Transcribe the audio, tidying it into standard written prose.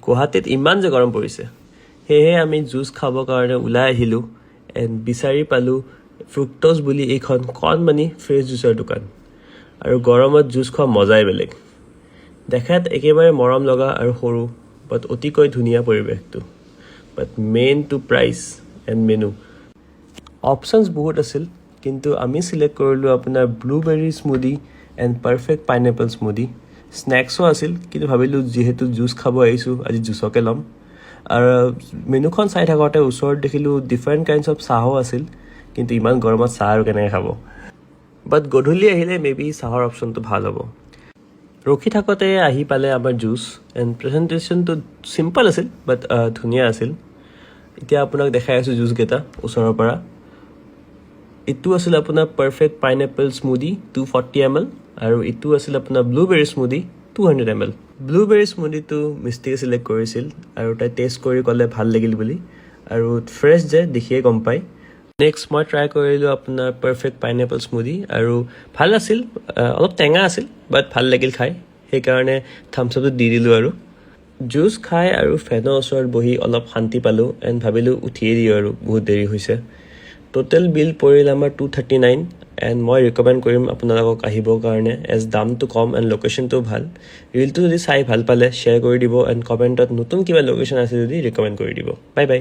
গুৱাহাটীত ইমান যে গৰম পৰিছে, সেয়েহে আমি জুচ খাবৰ কাৰণে ওলাই আহিলোঁ এণ্ড বিচাৰি পালোঁ ফ্ৰুক্ট'জ বুলি এইখন কণমানি ফ্ৰেছ জুচৰ দোকান। আৰু গৰমত জুচ খোৱা মজাই বেলেগ। দেখাত একেবাৰে মৰম লগা আৰু সৰু, বাট অতিকৈ ধুনীয়া পৰিৱেশটো। But main to price and menu. Options বহুত আছিল, কিন্তু আমি চিলেক্ট কৰিলোঁ আপোনাৰ blueberry smoothie and perfect pineapple smoothie. স্নেক্সো আছিল, কিন্তু ভাবিলোঁ যিহেতু জুচ খাব আহিছোঁ, আজি জুচকে ল'ম। আৰু মেনুখন চাই থাকোঁতে ওচৰত দেখিলোঁ ডিফাৰেণ্ট কাইণ্ডছ অফ চাহো আছিল, কিন্তু ইমান গৰমত চাহ আৰু কেনেকৈ খাব। বাট গধূলি আহিলে মেবি চাহৰ অপশ্যনটো ভাল হ'ব। ৰখি থাকোঁতে আহি পালে আমাৰ জুচ এণ্ড প্ৰেজেণ্টেশ্যনটো চিম্পল আছিল, বাট ধুনীয়া আছিল। এতিয়া আপোনাক দেখাই আছোঁ জুচকেইটা ওচৰৰ পৰা। এইটো আছিল আপোনাৰ পাৰফেক্ট পাইনএপল স্মুদি 240 ml, আৰু এইটো আছিল আপোনাৰ ব্লুবেৰী স্মুদি 200 ml। ব্লুবেৰী স্মুদিটো মিষ্টিকে চিলেক্ট কৰিছিল, আৰু তাই টেষ্ট কৰি ক'লে ভাল লাগিল বুলি, আৰু ফ্ৰেছ যে দেখিয়ে গম পায়। নেক্সট মই ট্ৰাই কৰিলোঁ আপোনাৰ পাৰফেক্ট পাইনএপল স্মুদি, আৰু ভাল আছিল, অলপ টেঙা আছিল, বাট ভাল লাগিল খাই, সেইকাৰণে থাম্ছ আপটো দি দিলোঁ। আৰু জুচ খাই আৰু ফেনৰ ওচৰত বহি অলপ শান্তি পালোঁ এণ্ড ভাবিলোঁ উঠিয়ে দিওঁ আৰু বহুত দেৰি হৈছে। টোটেল বিল পৰিল আমাৰ 239, এণ্ড মই ৰিকমেণ্ড কৰিম আপোনালোকক আহিবৰ কাৰণে, এজ দামটো কম এণ্ড লোকেশ্যনটোও ভাল। ৰিলটো যদি চাই ভাল পালে শ্বেয়াৰ কৰি দিব এণ্ড কমেণ্টত নতুন কিবা লোকেশ্যন আছে যদি ৰিকমেণ্ড কৰি দিব। Bye bye.